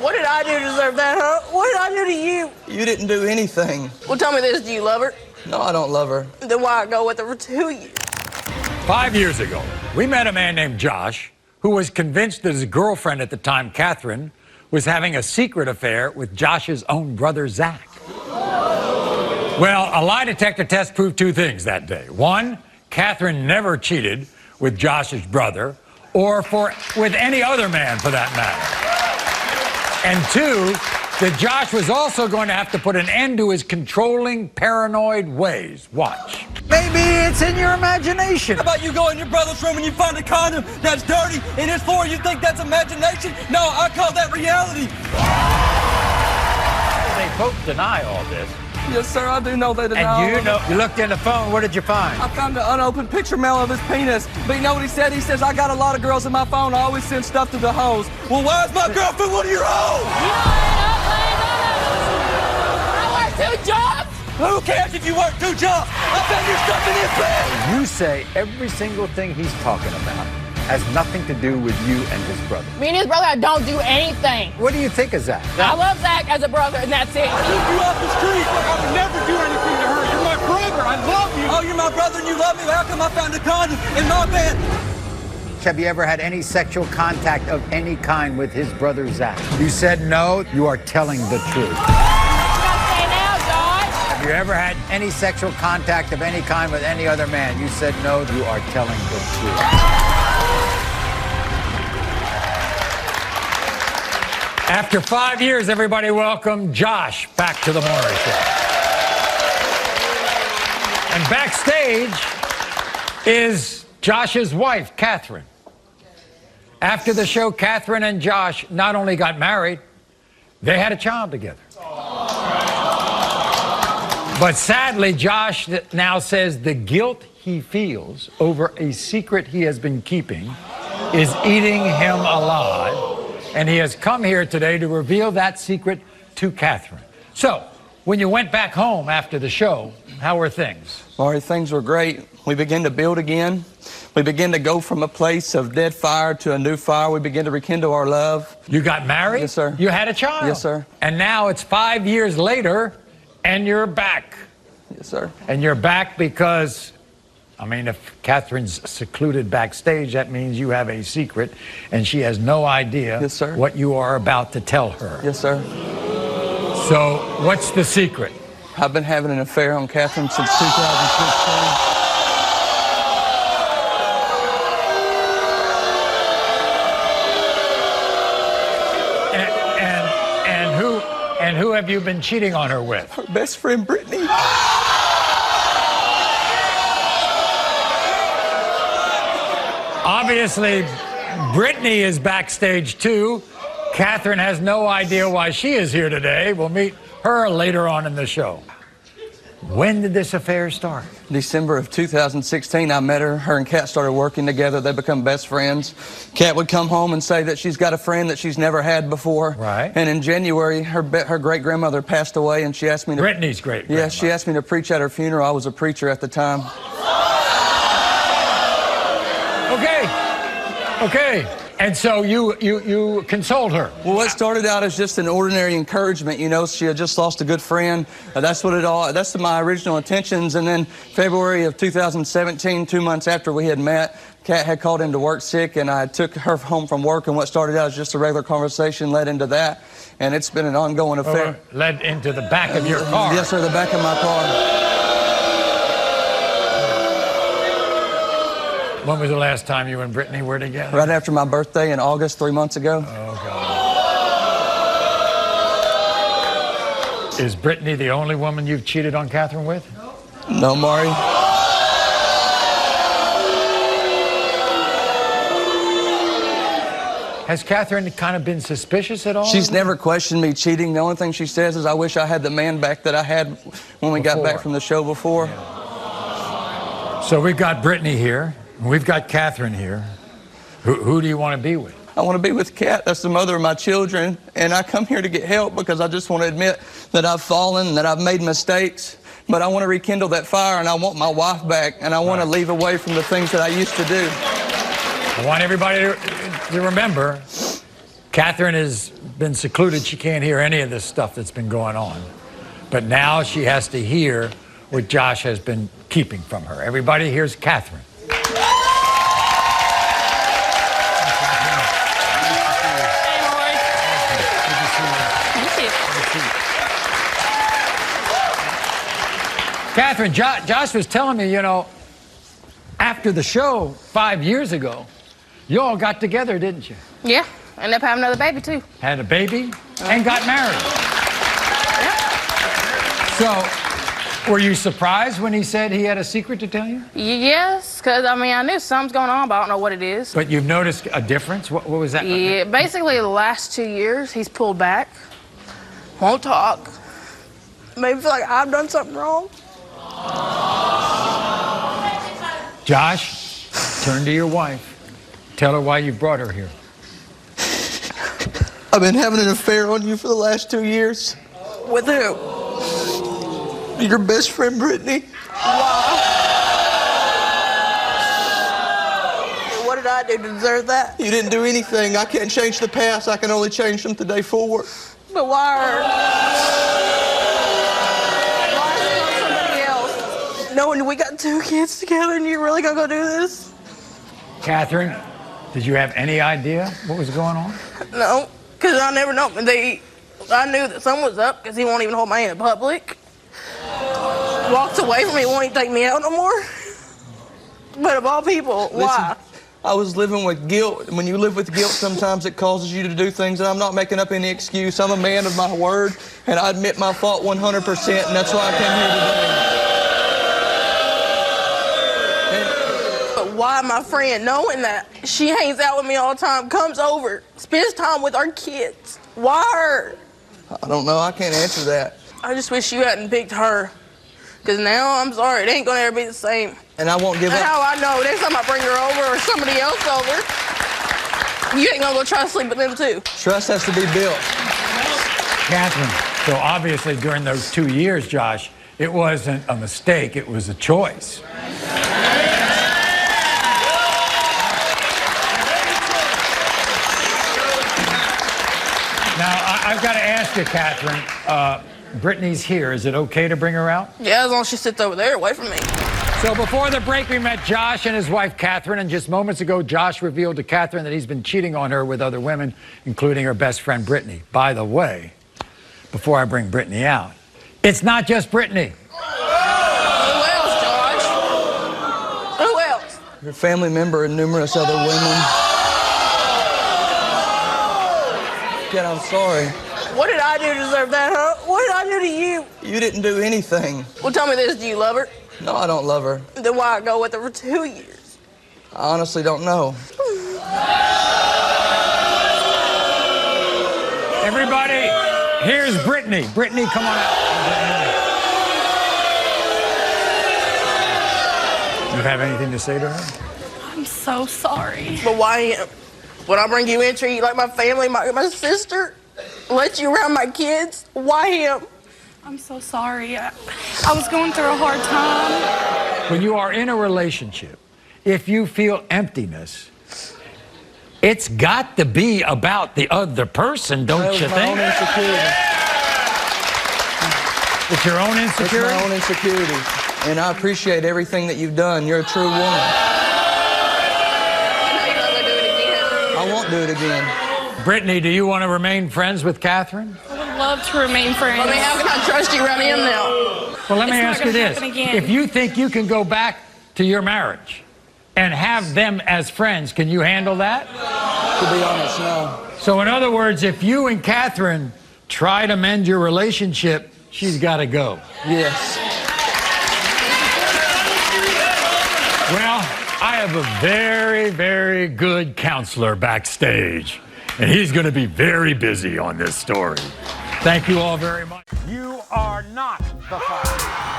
What did I do to deserve that, huh? What did I do to you? You didn't do anything. Well, tell me this, do you love her? No, I don't love her. Then why go with her for 2 years? 5 years ago, we met a man named Josh who was convinced that his girlfriend at the time, Kathryn, was having a secret affair with Josh's own brother, Zach. Well, a lie detector test proved two things that day. One, Kathryn never cheated with Josh's brother or with any other man for that matter. And two, that Josh was also going to have to put an end to his controlling, paranoid ways. Watch. Maybe it's in your imagination. How about you go in your brother's room and you find a condom that's dirty in his floor? You think that's imagination? No, I call that reality. They both deny all this. Yes, sir, I do know they deny. And you looked in the phone. What did you find? I found an unopened picture mail of his penis. But you know what he said? He says, I got a lot of girls in my phone. I always send stuff to the hoes. Well, why is my girlfriend one of your hoes? I work 2 jobs! Who cares if you work 2 jobs? I found your stuff in his bed. You say every single thing he's talking about has nothing to do with you and his brother. Me and his brother, I don't do anything. What do you think of Zach? I love Zach as a brother, and that's it. I took you off the street. I would never do anything to her. You're my brother. I love you. Oh, you're my brother and you love me? How come I found a condom in my bed? Have you ever had any sexual contact of any kind with his brother, Zach? You said no. You are telling the truth. Have you ever had any sexual contact of any kind with any other man? You said no. You are telling the truth. After 5 years, everybody welcome Josh back to the Maury Show. And backstage is Josh's wife, Kathryn. After the show, Kathryn and Josh not only got married, they had a child together. But sadly, Josh now says the guilt he feels over a secret he has been keeping is eating him alive. And he has come here today to reveal that secret to Kathryn. So, when you went back home after the show, how were things? Maury, things were great. We began to build again. We began to go from a place of dead fire to a new fire. We began to rekindle our love. You got married? Yes, sir. You had a child? Yes, sir. And now it's 5 years later, and you're back. Yes, sir. And you're back because, I mean, if Kathryn's secluded backstage, that means you have a secret, and she has no idea Yes, sir. what you are about to tell her. Yes, sir. So, what's the secret? I've been having an affair on Kathryn since 2016. And who have you been cheating on her with? Her best friend, Britney. Obviously, Britney is backstage too. Kathryn has no idea why she is here today. We'll meet her later on in the show. When did this affair start? December of 2016, I met her. Her and Kat started working together. They become best friends. Kat would come home and say that she's got a friend that she's never had before. Right. And in January, her great-grandmother passed away, and she asked me to... Britney's great-grandmother. Yeah, she asked me to preach at her funeral. I was a preacher at the time. Okay. And so you consoled her. Well, it started out as just an ordinary encouragement. You know, she had just lost a good friend. That's my original intentions. And then February of 2017, 2 months after we had met, Kat had called in to work sick, and I took her home from work, and what started out as just a regular conversation led into that. And it's been an ongoing affair. Led into the back of your car. Yes, sir, the back of my car. When was the last time you and Britney were together? Right after my birthday in August, 3 months ago. Oh, God. Is Britney the only woman you've cheated on Kathryn with? No, Maury. Has Kathryn kind of been suspicious at all? She's never questioned me cheating. The only thing she says is, I wish I had the man back that I had when we got back from the show before. Yeah. So we've got Britney here. We've got Kathryn here. Who do you want to be with? I want to be with Kat. That's the mother of my children. And I come here to get help because I just want to admit that I've fallen, that I've made mistakes. But I want to rekindle that fire, and I want my wife back, and I want to leave away from the things that I used to do. I want everybody to remember Kathryn has been secluded. She can't hear any of this stuff that's been going on. But now she has to hear what Josh has been keeping from her. Everybody, here's Kathryn. Kathryn, Josh was telling me, you know, after the show 5 years ago, you all got together, didn't you? Yeah. Ended up having another baby, too. Had a baby and got married. Yep. So, were you surprised when he said he had a secret to tell you? Yes, because, I mean, I knew something's going on, but I don't know what it is. But you've noticed a difference? What was that? Yeah, basically the last 2 years, he's pulled back, won't talk, maybe feel like I've done something wrong. Josh, turn to your wife. Tell her why you brought her here. I've been having an affair on you for the last 2 years. With who? Your best friend, Britney. Why? What did I do to deserve that? You didn't do anything. I can't change the past. I can only change from today forward. But why her? Why is it not somebody else? Knowing we got 2 kids together and you're really gonna go do this? Kathryn, did you have any idea what was going on? No, because I never know. I knew that something was up because he won't even hold my hand in public. Walks away from me, won't even take me out no more. But of all people, why? I was living with guilt. When you live with guilt, sometimes it causes you to do things, and I'm not making up any excuse. I'm a man of my word, and I admit my fault 100%, and that's why I came here today. But why my friend, knowing that she hangs out with me all the time, comes over, spends time with our kids? Why her? I don't know. I can't answer that. I just wish you hadn't picked her. Because now, I'm sorry, it ain't going to ever be the same. And I won't give up. That's how I know. Next time I bring her over or somebody else over, you ain't going to go try to sleep with them, too. Trust has to be built. Kathryn, so obviously during those 2 years, Josh, it wasn't a mistake, it was a choice. Now, I've got to ask you, Kathryn, Britney's here. Is it okay to bring her out? Yeah, as long as she sits over there away from me. So before the break, we met Josh and his wife, Kathryn, and just moments ago, Josh revealed to Kathryn that he's been cheating on her with other women, including her best friend, Britney. By the way, before I bring Britney out, it's not just Britney. Who else, Josh? Who else? Your family member and numerous other women. Kid, I'm sorry. What did I do to deserve that, huh? What did I do to you? You didn't do anything. Well, tell me this, do you love her? No, I don't love her. Then why go with her for 2 years? I honestly don't know. Everybody, here's Britney. Britney, come on out. You have anything to say to her? I'm so sorry. But why him? When I bring you in, treat you like my family, my sister, let you around my kids, why him? I'm so sorry. I was going through a hard time. When you are in a relationship, if you feel emptiness, it's got to be about the other person, don't you think? My own insecurity. It's your own insecurity? It's my own insecurity. And I appreciate everything that you've done. You're a true woman. I won't do it again. Britney, do you want to remain friends with Kathryn? I would love to remain friends. I mean, how can I trust you around him now? Well, let me It's not ask you gonna this. happen again. If you think you can go back to your marriage and have them as friends, can you handle that? To be honest, no. So in other words, if you and Kathryn try to mend your relationship, she's got to go. Yes. Well, I have a very, very good counselor backstage, and he's going to be very busy on this story. Thank you all very much. You are not the father.